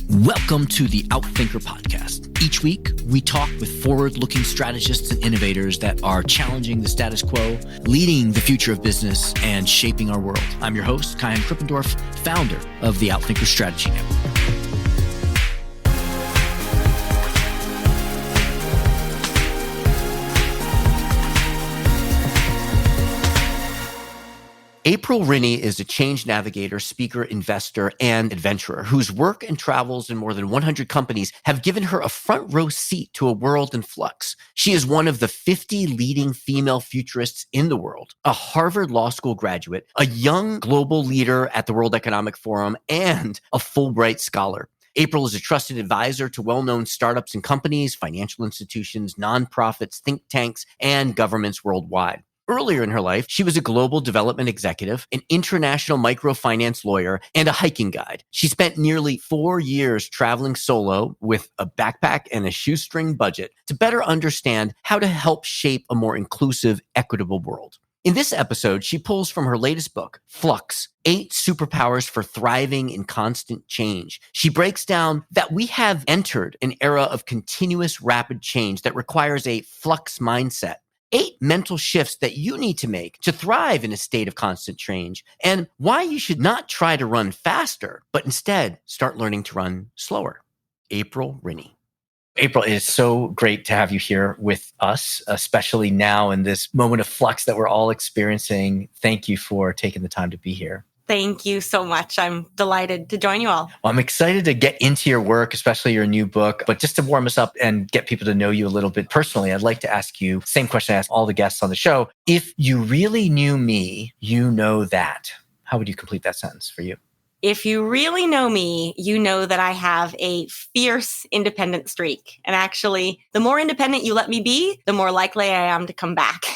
Welcome to the Outthinker podcast. Each week, we talk with forward-looking strategists and innovators that are challenging the status quo, leading the future of business, and shaping our world. I'm your host, Kyan Krippendorf, founder of the Outthinker Strategy Network. April Rinne is a change navigator, speaker, investor, and adventurer whose work and travels in more than 100 companies have given her a front row seat to a world in flux. She is one of the 50 leading female futurists in the world, a Harvard Law School graduate, a young global leader at the World Economic Forum, and a Fulbright Scholar. April is a trusted advisor to well-known startups and companies, financial institutions, nonprofits, think tanks, and governments worldwide. Earlier in her life, she was a global development executive, an international microfinance lawyer, and a hiking guide. She spent nearly 4 years traveling solo with a backpack and a shoestring budget to better understand how to help shape a more inclusive, equitable world. In this episode, she pulls from her latest book, Flux, 8 Superpowers for Thriving in Constant Change. She breaks down that we have entered an era of continuous rapid change that requires a flux mindset. 8 mental shifts that you need to make to thrive in a state of constant change, and why you should not try to run faster, but instead start learning to run slower. April Rinne. April, it is so great to have you here with us, especially now in this moment of flux that we're all experiencing. Thank you for taking the time to be here. Thank you so much. I'm delighted to join you all. Well, I'm excited to get into your work, especially your new book. But just to warm us up and get people to know you a little bit personally, I'd like to ask you the same question I ask all the guests on the show. If you really knew me, you know that. How would you complete that sentence for you? If you really know me, you know that I have a fierce independent streak. And actually, the more independent you let me be, the more likely I am to come back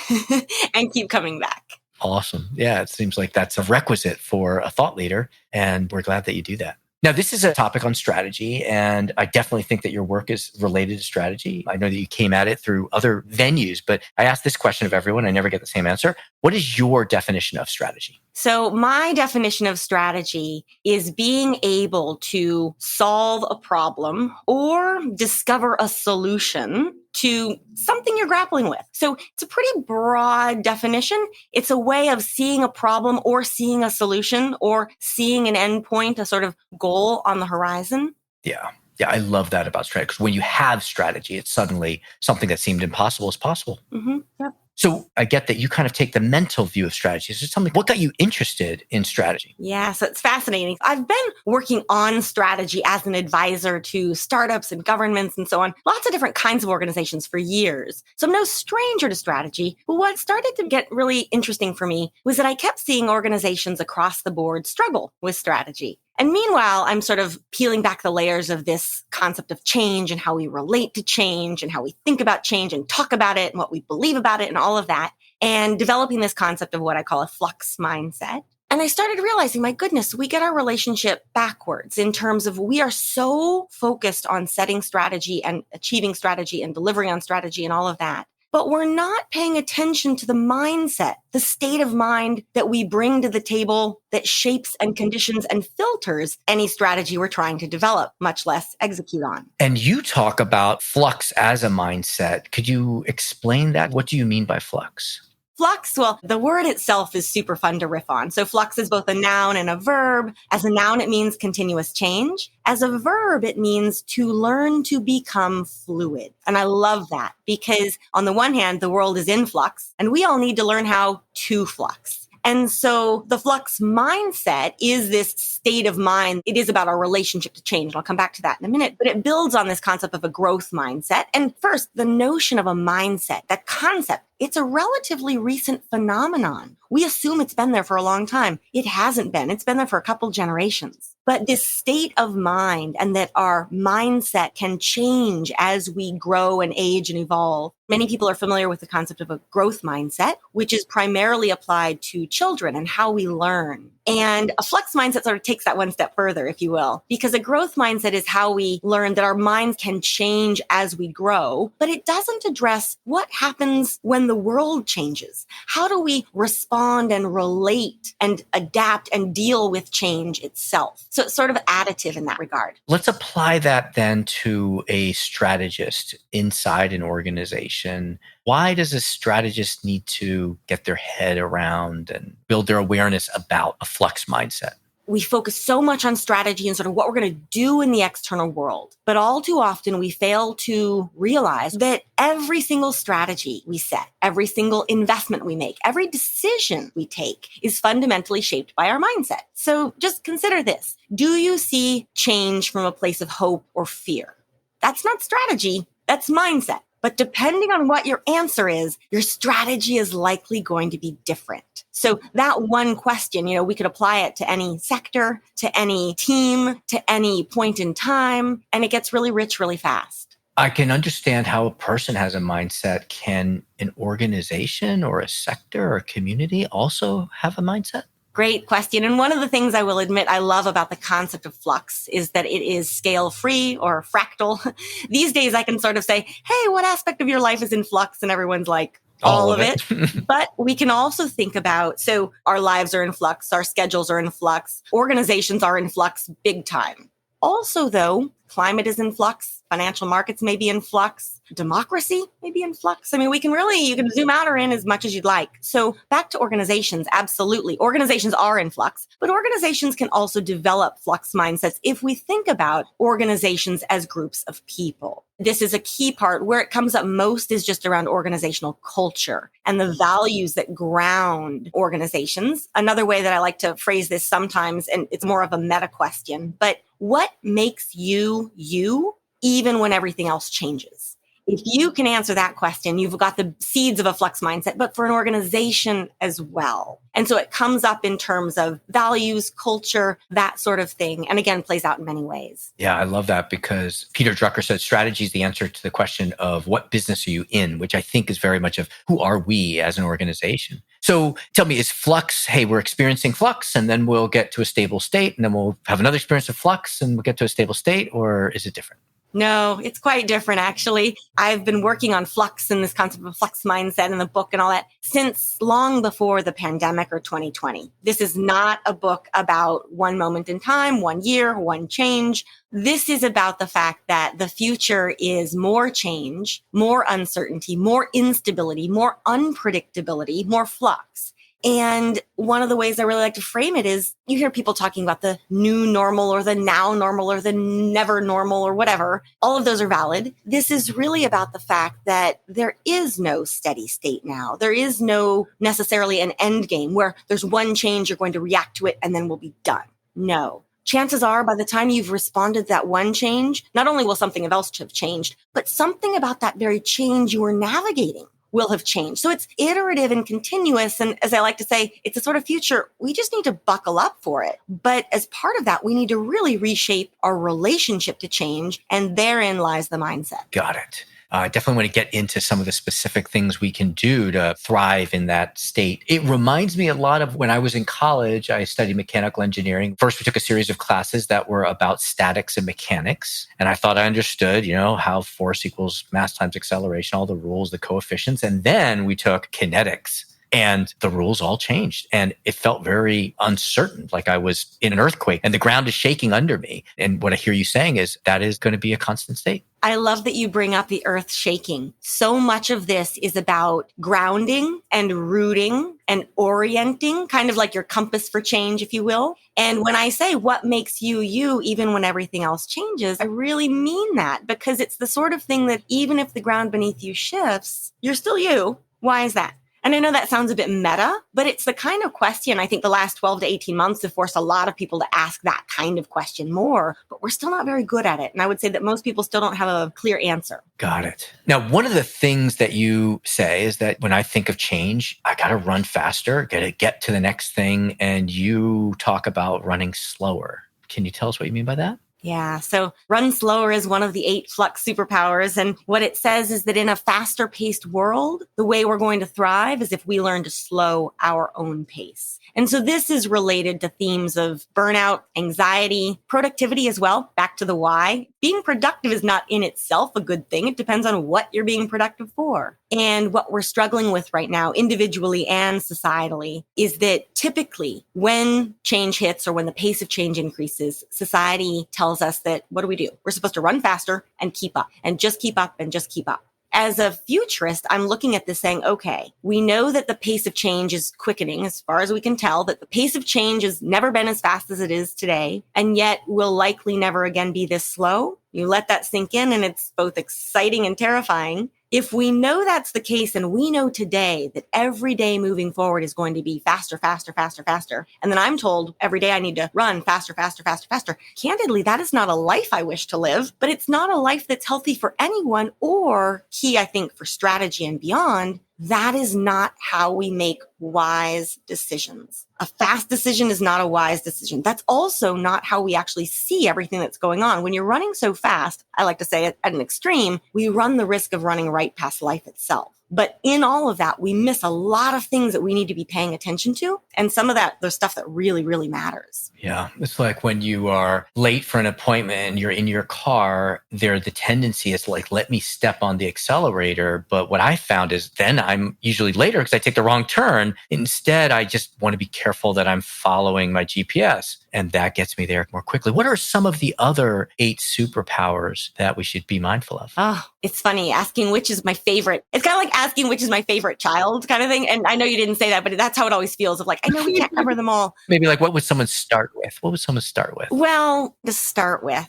and keep coming back. Awesome. Yeah, it seems like that's a requisite for a thought leader, and we're glad that you do that. Now, this is a topic on strategy, and I definitely think that your work is related to strategy. I know that you came at it through other venues, but I ask this question of everyone. I never get the same answer. What is your definition of strategy? So my definition of strategy is being able to solve a problem or discover a solution to something you're grappling with. So it's a pretty broad definition. It's a way of seeing a problem or seeing a solution or seeing an endpoint, a sort of goal on the horizon. Yeah, I love that about strategy, because when you have strategy, it's suddenly something that seemed impossible is possible. Mm-hmm. Yep. So I get that you kind of take the mental view of strategy. So tell me, what got you interested in strategy? Yeah, so it's fascinating. I've been working on strategy as an advisor to startups and governments and so on, lots of different kinds of organizations for years. So I'm no stranger to strategy. But what started to get really interesting for me was that I kept seeing organizations across the board struggle with strategy. And meanwhile, I'm sort of peeling back the layers of this concept of change and how we relate to change and how we think about change and talk about it and what we believe about it and all of that, and developing this concept of what I call a flux mindset. And I started realizing, my goodness, we get our relationship backwards in terms of we are so focused on setting strategy and achieving strategy and delivering on strategy and all of that. But we're not paying attention to the mindset, the state of mind that we bring to the table that shapes and conditions and filters any strategy we're trying to develop, much less execute on. And you talk about flux as a mindset. Could you explain that? What do you mean by flux? Flux, well, the word itself is super fun to riff on. So flux is both a noun and a verb. As a noun, it means continuous change. As a verb, it means to learn to become fluid. And I love that because on the one hand, the world is in flux and we all need to learn how to flux. And so the flux mindset is this state of mind. It is about our relationship to change. And I'll come back to that in a minute, but it builds on this concept of a growth mindset. And first, the notion of a mindset, that concept, it's a relatively recent phenomenon. We assume it's been there for a long time. It hasn't been. It's been there for a couple generations. But this state of mind and that our mindset can change as we grow and age and evolve. Many people are familiar with the concept of a growth mindset, which is primarily applied to children and how we learn. And a flux mindset sort of takes that one step further, if you will, because a growth mindset is how we learn that our minds can change as we grow, but it doesn't address what happens when the world changes? How do we respond and relate and adapt and deal with change itself? So it's sort of additive in that regard. Let's apply that then to a strategist inside an organization. Why does a strategist need to get their head around and build their awareness about a flux mindset? We focus so much on strategy and sort of what we're going to do in the external world. But all too often, we fail to realize that every single strategy we set, every single investment we make, every decision we take is fundamentally shaped by our mindset. So just consider this. Do you see change from a place of hope or fear? That's not strategy. That's mindset. But depending on what your answer is, your strategy is likely going to be different. So that one question, we could apply it to any sector, to any team, to any point in time, and it gets really rich really fast. I can understand how a person has a mindset. Can an organization or a sector or a community also have a mindset? Great question. And one of the things I will admit I love about the concept of flux is that it is scale-free or fractal. These days I can sort of say, hey, what aspect of your life is in flux? And everyone's like, all of it. But we can also think about, so our lives are in flux, our schedules are in flux, organizations are in flux big time. Also, though, climate is in flux, financial markets may be in flux, democracy may be in flux. I mean, you can zoom out or in as much as you'd like. So back to organizations, absolutely. Organizations are in flux, but organizations can also develop flux mindsets if we think about organizations as groups of people. This is a key part. Where it comes up most is just around organizational culture and the values that ground organizations. Another way that I like to phrase this sometimes, and it's more of a meta question, but what makes you, you, even when everything else changes? If you can answer that question, you've got the seeds of a flux mindset, but for an organization as well. And so it comes up in terms of values, culture, that sort of thing. And again, plays out in many ways. Yeah, I love that because Peter Drucker said strategy is the answer to the question of what business are you in, which I think is very much of who are we as an organization. So tell me, is flux, hey, we're experiencing flux and then we'll get to a stable state and then we'll have another experience of flux and we'll get to a stable state, or is it different? No, it's quite different, actually. I've been working on flux and this concept of flux mindset in the book and all that since long before the pandemic or 2020. This is not a book about one moment in time, 1 year, one change. This is about the fact that the future is more change, more uncertainty, more instability, more unpredictability, more flux. And one of the ways I really like to frame it is you hear people talking about the new normal or the now normal or the never normal or whatever. All of those are valid. This is really about the fact that there is no steady state now. There is no necessarily an end game where there's one change, you're going to react to it, and then we'll be done. No. Chances are by the time you've responded to that one change, not only will something else have changed, but something about that very change you were navigating will have changed. So it's iterative and continuous. And as I like to say, it's a sort of future. We just need to buckle up for it. But as part of that, we need to really reshape our relationship to change. And therein lies the mindset. Got it. I definitely want to get into some of the specific things we can do to thrive in that state. It reminds me a lot of when I was in college. I studied mechanical engineering. First, we took a series of classes that were about statics and mechanics. And I thought I understood, how force equals mass times acceleration, all the rules, the coefficients. And then we took kinetics. And the rules all changed. And it felt very uncertain, like I was in an earthquake and the ground is shaking under me. And what I hear you saying is that is going to be a constant state. I love that you bring up the earth shaking. So much of this is about grounding and rooting and orienting, kind of like your compass for change, if you will. And when I say what makes you, you, even when everything else changes, I really mean that because it's the sort of thing that even if the ground beneath you shifts, you're still you. Why is that? And I know that sounds a bit meta, but it's the kind of question I think the last 12 to 18 months have forced a lot of people to ask that kind of question more, but we're still not very good at it. And I would say that most people still don't have a clear answer. Got it. Now, one of the things that you say is that when I think of change, I got to run faster, got to get to the next thing. And you talk about running slower. Can you tell us what you mean by that? Yeah. So run slower is one of the 8 Flux superpowers. And what it says is that in a faster paced world, the way we're going to thrive is if we learn to slow our own pace. And so this is related to themes of burnout, anxiety, productivity as well. Back to the why. Being productive is not in itself a good thing. It depends on what you're being productive for. And what we're struggling with right now, individually and societally, is that typically when change hits or when the pace of change increases, society tells us that what do? We're supposed to run faster and keep up and just keep up and just keep up. As a futurist, I'm looking at this saying, okay, we know that the pace of change is quickening as far as we can tell, that the pace of change has never been as fast as it is today, and yet will likely never again be this slow. You let that sink in and it's both exciting and terrifying. If we know that's the case and we know today that every day moving forward is going to be faster, faster, faster, faster, and then I'm told every day I need to run faster, faster, faster, faster. Candidly, that is not a life I wish to live, but it's not a life that's healthy for anyone or key, I think, for strategy and beyond. That is not how we make wise decisions. A fast decision is not a wise decision. That's also not how we actually see everything that's going on. When you're running so fast, I like to say at an extreme, we run the risk of running right past life itself. But in all of that, we miss a lot of things that we need to be paying attention to. And some of that, there's stuff that really, really matters. Yeah. It's like when you are late for an appointment and you're in your car, the tendency is like, let me step on the accelerator. But what I found is then I'm usually later because I take the wrong turn. Instead, I just want to be careful that I'm following my GPS. And that gets me there more quickly. What are some of the other 8 superpowers that we should be mindful of? Oh, it's funny asking which is my favorite. It's kind of like asking which is my favorite child kind of thing. And I know you didn't say that, but that's how it always feels of like, I know we can't cover them all. Maybe like what would someone start with? What would someone start with? Well, to start with,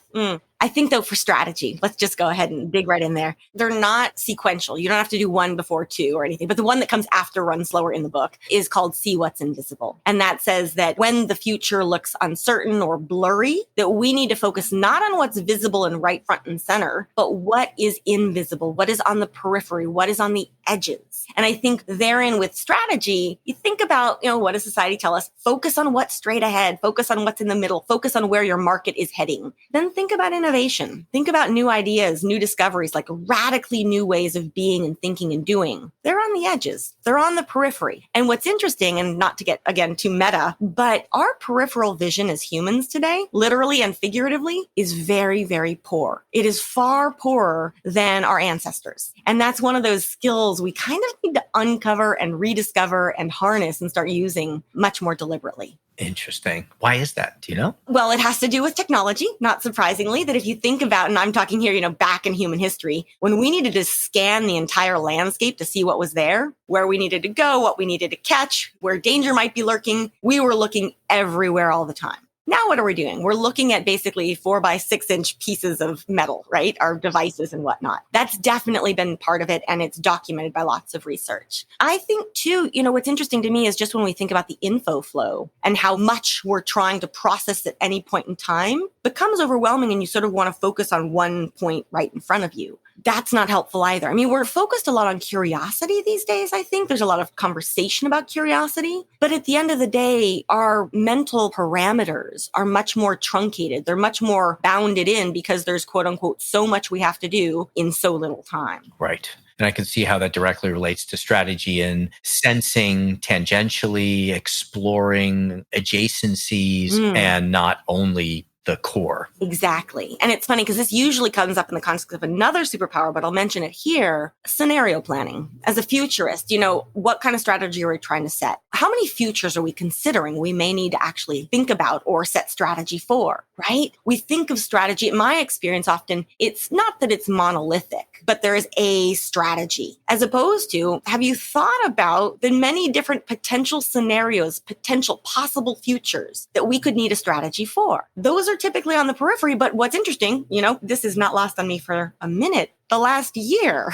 I think though for strategy, let's just go ahead and dig right in there. They're not sequential. You don't have to do 1 before 2 or anything. But the one that comes after Run Slower in the book is called See What's Invisible. And that says that when the future looks uncertain or blurry, that we need to focus not on what's visible and right front and center, but what is invisible, what is on the periphery, what is on the edges. And I think therein with strategy, you think about, what does society tell us? Focus on what's straight ahead, focus on what's in the middle, focus on where your market is heading. Then think about innovation. Think about new ideas, new discoveries, like radically new ways of being and thinking and doing. They're on the edges. They're on the periphery. And what's interesting, and not to get, again, too meta, but our peripheral vision as humans today, literally and figuratively, is very, very poor. It is far poorer than our ancestors. And that's one of those skills we kind of need to uncover and rediscover and harness and start using much more deliberately. Interesting. Why is that? Do you know? Well, it has to do with technology, not surprisingly, that if you think about, and I'm talking here, back in human history, when we needed to scan the entire landscape to see what was there, where we needed to go, what we needed to catch, where danger might be lurking, we were looking everywhere all the time. Now, what are we doing? We're looking at basically 4 by 6 inch pieces of metal, right? Our devices and whatnot. That's definitely been part of it. And it's documented by lots of research. I think too, what's interesting to me is just when we think about the info flow and how much we're trying to process at any point in time becomes overwhelming and you sort of want to focus on one point right in front of you. That's not helpful either. I mean, we're focused a lot on curiosity these days, I think. There's a lot of conversation about curiosity. But at the end of the day, our mental parameters are much more truncated. They're much more bounded in because there's, quote unquote, so much we have to do in so little time. Right. And I can see how that directly relates to strategy and sensing tangentially, exploring adjacencies, and not only the core. Exactly. And it's funny because this usually comes up in the context of another superpower, but I'll mention it here. Scenario planning. As a futurist, what kind of strategy are we trying to set? How many futures are we considering we may need to actually think about or set strategy for, right? We think of strategy, in my experience, often it's not that it's monolithic, but there is a strategy. As opposed to, have you thought about the many different potential scenarios, potential possible futures that we could need a strategy for? Those are typically on the periphery, but what's interesting, this is not lost on me for a minute. The last year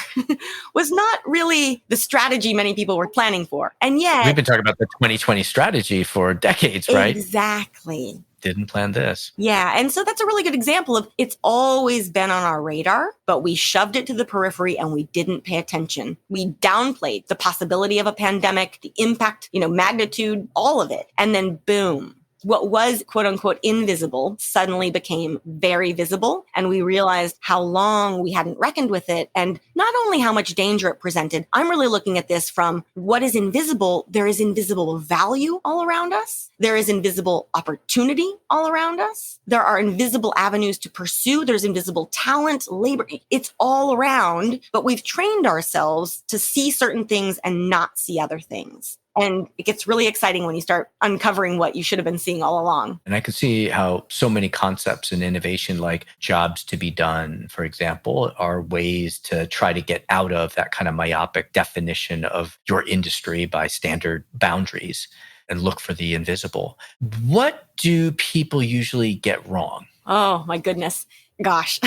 was not really the strategy many people were planning for. And yet... We've been talking about the 2020 strategy for decades, right? Exactly. Didn't plan this. Yeah. And so that's a really good example of it's always been on our radar, but we shoved it to the periphery and we didn't pay attention. We downplayed the possibility of a pandemic, the impact, magnitude, all of it. And then boom. What was quote unquote invisible suddenly became very visible. And we realized how long we hadn't reckoned with it. And not only how much danger it presented, I'm really looking at this from what is invisible. There is invisible value all around us. There is invisible opportunity all around us. There are invisible avenues to pursue. There's invisible talent, labor. It's all around, but we've trained ourselves to see certain things and not see other things. And it gets really exciting when you start uncovering what you should have been seeing all along. And I could see how so many concepts in innovation, like jobs to be done, for example, are ways to try to get out of that kind of myopic definition of your industry by standard boundaries and look for the invisible. What do people usually get wrong? Oh, my goodness. Gosh.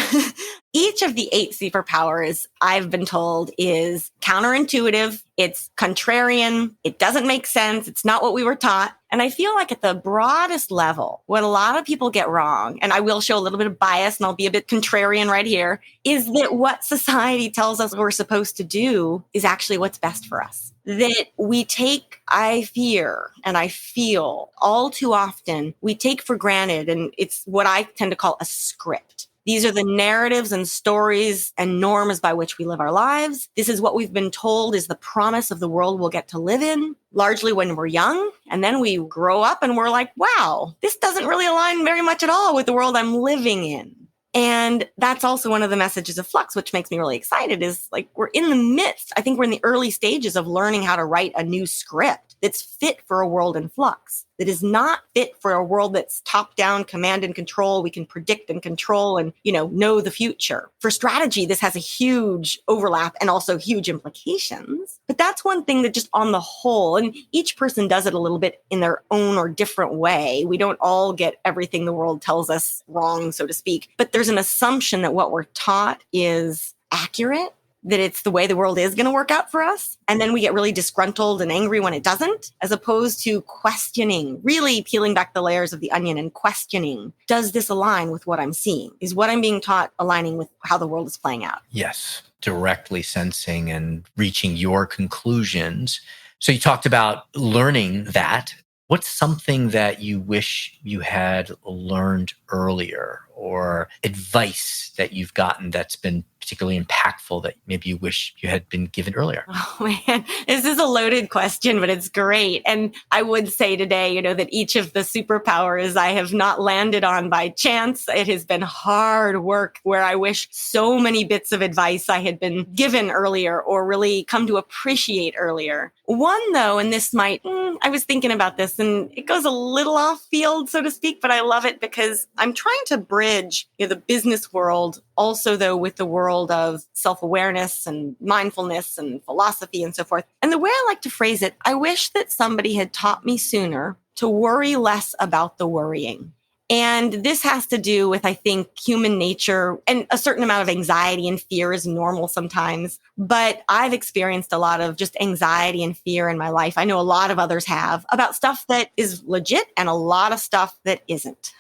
Each of the 8 superpowers, I've been told, is counterintuitive. It's contrarian. It doesn't make sense. It's not what we were taught. And I feel like at the broadest level, what a lot of people get wrong, and I will show a little bit of bias and I'll be a bit contrarian right here, is that what society tells us we're supposed to do is actually what's best for us. That we take, I fear and I feel all too often, we take for granted, and it's what I tend to call a script. These are the narratives and stories and norms by which we live our lives. This is what we've been told is the promise of the world we'll get to live in, largely when we're young. And then we grow up and we're like, wow, this doesn't really align very much at all with the world I'm living in. And that's also one of the messages of Flux, which makes me really excited, is like we're in the midst. I think we're in the early stages of learning how to write a new script that's fit for a world in flux, that is not fit for a world that's top-down command and control. We can predict and control and, know the future. For strategy, this has a huge overlap and also huge implications. But that's one thing that just on the whole, and each person does it a little bit in their own or different way. We don't all get everything the world tells us wrong, so to speak. But there's an assumption that what we're taught is accurate, that it's the way the world is going to work out for us. And then we get really disgruntled and angry when it doesn't, as opposed to questioning, really peeling back the layers of the onion and questioning, does this align with what I'm seeing? Is what I'm being taught aligning with how the world is playing out? Yes, directly sensing and reaching your conclusions. So you talked about learning that. What's something that you wish you had learned earlier, or advice that you've gotten that's been particularly impactful that maybe you wish you had been given earlier? Oh man, this is a loaded question, but it's great. And I would say today, that each of the superpowers I have not landed on by chance. It has been hard work where I wish so many bits of advice I had been given earlier or really come to appreciate earlier. One though, and this might, I was thinking about this and it goes a little off field, so to speak, but I love it because I'm trying to bridge the business world also though with the world of self-awareness and mindfulness and philosophy and so forth. And the way I like to phrase it, I wish that somebody had taught me sooner to worry less about the worrying. And this has to do with, I think, human nature, and a certain amount of anxiety and fear is normal sometimes. But I've experienced a lot of just anxiety and fear in my life. I know a lot of others have, about stuff that is legit and a lot of stuff that isn't.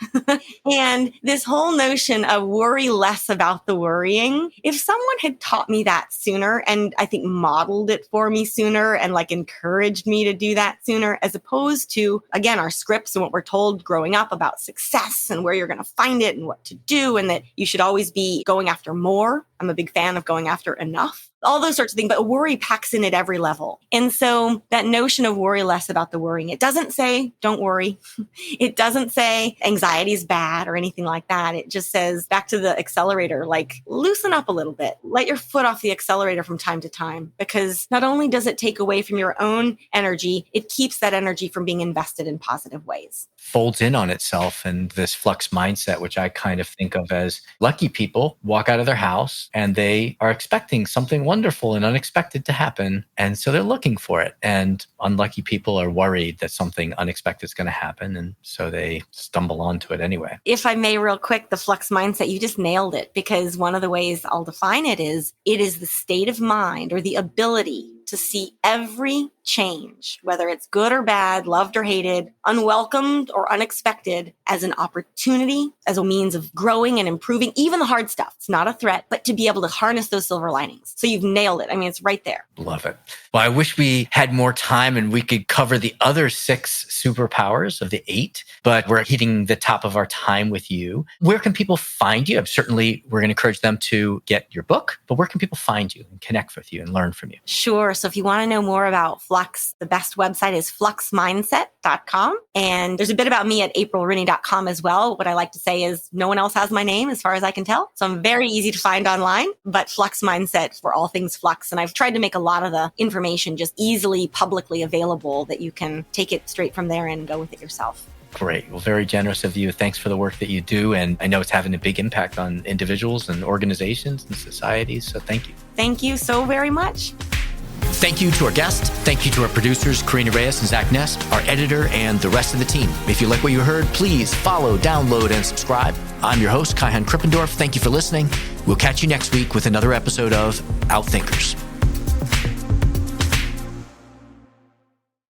And this whole notion of worry less about the worrying, if someone had taught me that sooner and I think modeled it for me sooner and encouraged me to do that sooner, as opposed to, again, our scripts and what we're told growing up about success and where you're going to find it and what to do, and that you should always be going after more. I'm a big fan of going after enough. All those sorts of things, but worry packs in at every level. And so that notion of worry less about the worrying, it doesn't say, don't worry. It doesn't say anxiety is bad or anything like that. It just says back to the accelerator, loosen up a little bit, let your foot off the accelerator from time to time, because not only does it take away from your own energy, it keeps that energy from being invested in positive ways. Folds in on itself, and this flux mindset, which I kind of think of as lucky people walk out of their house and they are expecting something wonderful and unexpected to happen. And so they're looking for it. And unlucky people are worried that something unexpected is going to happen. And so they stumble onto it anyway. If I may, real quick, the flux mindset, you just nailed it, because one of the ways I'll define it is the state of mind or the ability to see every change, whether it's good or bad, loved or hated, unwelcomed or unexpected, as an opportunity, as a means of growing and improving, even the hard stuff. It's not a threat, but to be able to harness those silver linings. So you've nailed it. I mean, it's right there. Love it. Well, I wish we had more time and we could cover the other 6 superpowers of the 8, but we're hitting the top of our time with you. Where can people find you? Certainly, we're going to encourage them to get your book, but where can people find you and connect with you and learn from you? Sure. So if you want to know more about Flux, the best website is fluxmindset.com. And there's a bit about me at aprilrinne.com as well. What I like to say is no one else has my name as far as I can tell. So I'm very easy to find online, but Flux Mindset for all things Flux. And I've tried to make a lot of the information just easily publicly available that you can take it straight from there and go with it yourself. Great. Well, very generous of you. Thanks for the work that you do. And I know it's having a big impact on individuals and organizations and societies. So thank you. Thank you so very much. Thank you to our guests. Thank you to our producers, Karina Reyes and Zach Ness, our editor, and the rest of the team. If you like what you heard, please follow, download, and subscribe. I'm your host, Kai-Han Krippendorf. Thank you for listening. We'll catch you next week with another episode of Outthinkers.